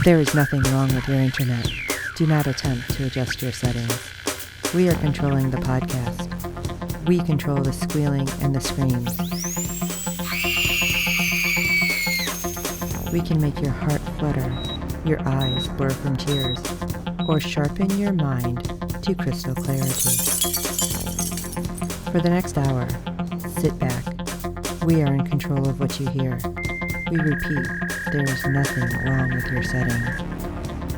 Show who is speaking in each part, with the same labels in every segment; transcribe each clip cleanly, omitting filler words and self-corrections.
Speaker 1: There is nothing wrong with your internet. Do not attempt to adjust your settings. We are controlling the podcast. We control the squealing and the screams. We can make your heart flutter, your eyes blur from tears, or sharpen your mind to crystal clarity. For the next hour, sit back. We are in control of what you hear. We repeat, there is nothing wrong with your settings.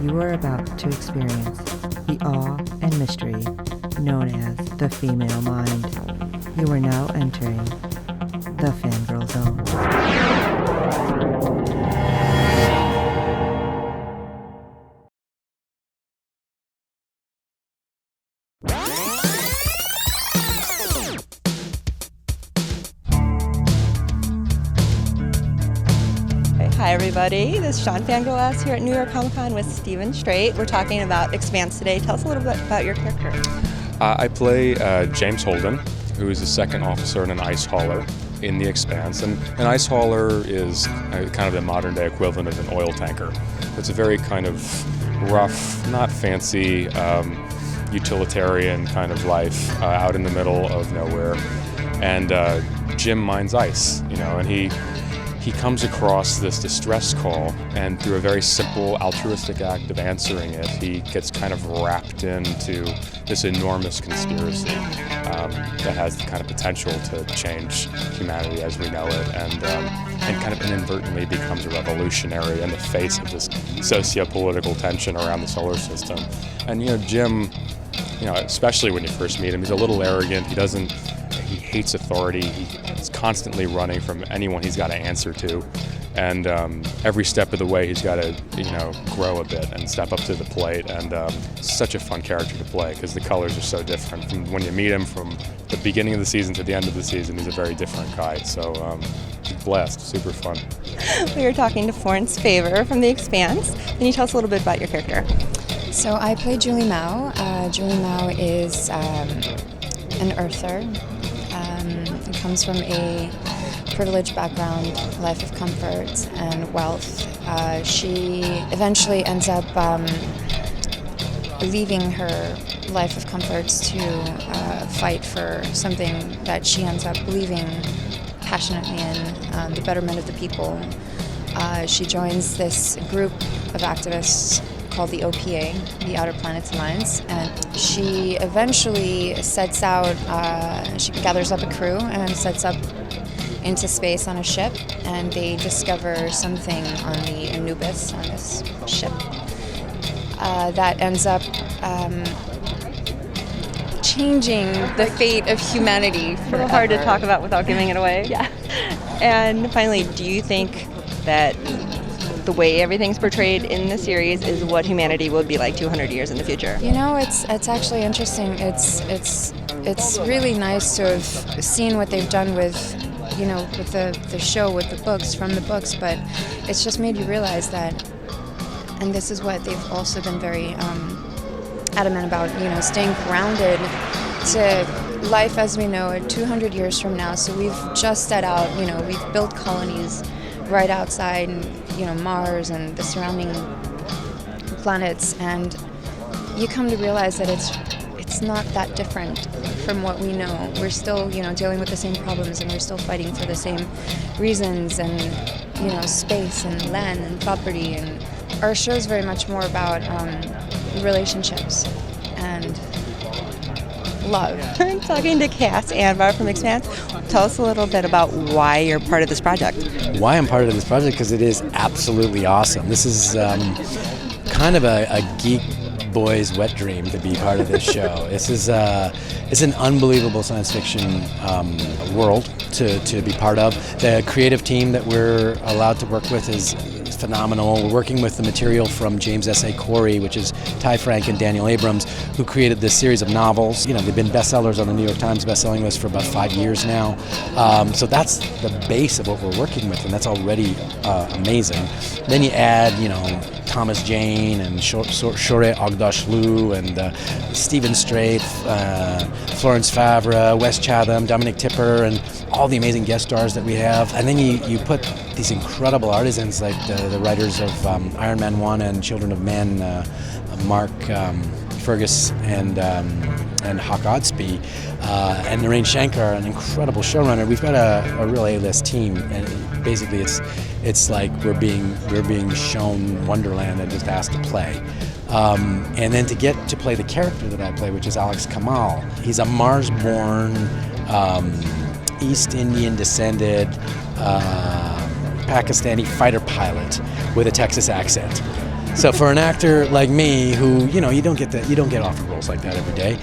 Speaker 1: You are about to experience the awe and mystery known as the female mind. You are now entering the Fangirl Zone.
Speaker 2: Hi everybody, this is Sean Fangirl here at New York Comic Con with Steven Strait. We're talking about Expanse today. Tell us a little bit about your character.
Speaker 3: I play James Holden, who is the second officer in an ice hauler in the Expanse. And an ice hauler is kind of the modern day equivalent of an oil tanker. It's a very kind of rough, not fancy, utilitarian kind of life out in the middle of nowhere. And Jim mines ice, and he comes across this distress call, and through a very simple altruistic act of answering it, he gets kind of wrapped into this enormous conspiracy that has the kind of potential to change humanity as we know it, and kind of inadvertently becomes a revolutionary in the face of this socio-political tension around the solar system. And Jim, especially when you first meet him, he's a little arrogant. He hates authority. He's constantly running from anyone he's got to answer to, and every step of the way he's got to grow a bit and step up to the plate. And such a fun character to play because the colors are so different. From when you meet him from the beginning of the season to the end of the season, he's a very different guy. So blessed, super fun.
Speaker 2: We were talking to Florence Favor from The Expanse. Can you tell us a little bit about your character?
Speaker 4: So I play Julie Mao. Julie Mao is an earther. Comes from a privileged background, life of comfort and wealth. She eventually ends up leaving her life of comforts to fight for something that she ends up believing passionately in, the betterment of the people. She joins this group of activists called the OPA, the Outer Planets Alliance, and she eventually sets out, she gathers up a crew and sets up into space on a ship, and they discover something on the Anubis, on this ship, that ends up changing the fate of humanity forever.
Speaker 2: A little hard to talk about without giving it away.
Speaker 4: Yeah.
Speaker 2: And finally, do you think that the way everything's portrayed in the series is what humanity will be like 200 years in the future?
Speaker 4: It's actually interesting. It's really nice to have seen what they've done with the show, with the books, from the books, but it's just made you realize that, and this is what they've also been very adamant about, staying grounded to life as we know it 200 years from now. So we've just set out, we've built colonies right outside Mars and the surrounding planets, and you come to realize that it's not that different from what we know. We're still dealing with the same problems, and we're still fighting for the same reasons, and space and land and property. And our show's very much more about relationships and love.
Speaker 2: I'm talking to Cass Anvar from Expanse. Tell us a little bit about why you're part of this project.
Speaker 5: Why I'm part of this project? Because it is absolutely awesome. This is kind of a geek boy's wet dream to be part of this show. This is it's an unbelievable science fiction world to be part of. The creative team that we're allowed to work with is phenomenal. We're working with the material from James S.A. Corey, which is Ty Frank and Daniel Abrams, who created this series of novels. They've been bestsellers on the New York Times bestselling list for about 5 years now. So that's the base of what we're working with, and that's already amazing. Then you add, Thomas Jane and Shore Agdashlu and Stephen Strait, Florence Favre, Wes Chatham, Dominic Tipper, and all the amazing guest stars that we have. And then you put these incredible artisans like the writers of Iron Man 1 and Children of Men, Mark Fergus and Hawk Odsby, and Narain Shankar, an incredible showrunner. We've got a real A-list team, and basically it's like we're being shown Wonderland and just asked to play. And then to get to play the character that I play, which is Alex Kamal. He's a Mars-born, East Indian descended Pakistani fighter pilot with a Texas accent. So for an actor like me, who you don't get offered roles like that every day,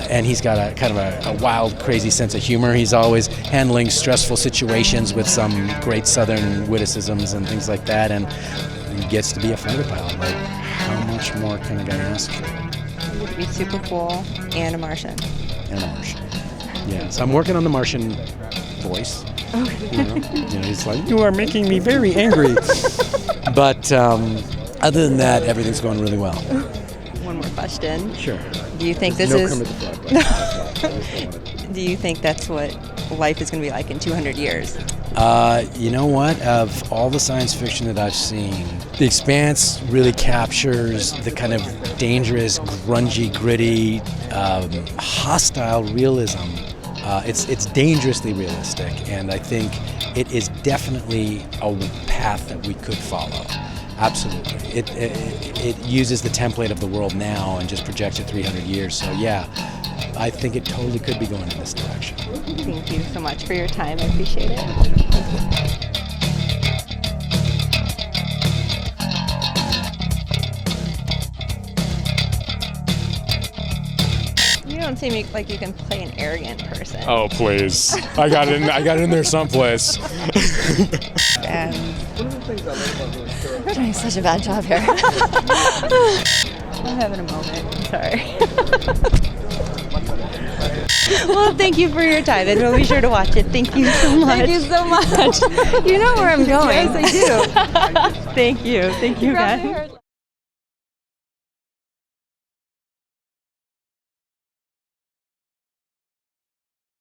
Speaker 5: and he's got a kind of a wild, crazy sense of humor. He's always handling stressful situations with some great Southern witticisms and things like that, and he gets to be a fighter pilot. Like, how much more can a guy ask for?
Speaker 2: He would be super cool and a Martian.
Speaker 5: And a Martian. Yeah. So I'm working on the Martian voice. He's like, "You are making me very angry," but. Other than that, everything's going really well.
Speaker 2: One more question.
Speaker 5: Sure.
Speaker 2: Do you think
Speaker 5: Do
Speaker 2: you think that's what life is going to be like in 200 years?
Speaker 5: You know what? Of all the science fiction that I've seen, The Expanse really captures the kind of dangerous, grungy, gritty, hostile realism. It's dangerously realistic, and I think it is definitely a path that we could follow. Absolutely. It uses the template of the world now and just projects it 300 years. So yeah, I think it totally could be going in this direction.
Speaker 2: Thank you so much for your time. I appreciate it. You don't seem like you can play an arrogant person.
Speaker 3: Oh please! I got it in there someplace.
Speaker 2: And we're doing such a bad job here. I'm having a moment. Sorry. Well, thank you for your time, and we'll be sure to watch it. Thank you so much.
Speaker 6: Thank you so much. You know where I'm going.
Speaker 2: Yes, I do. Thank you. Thank you, guys.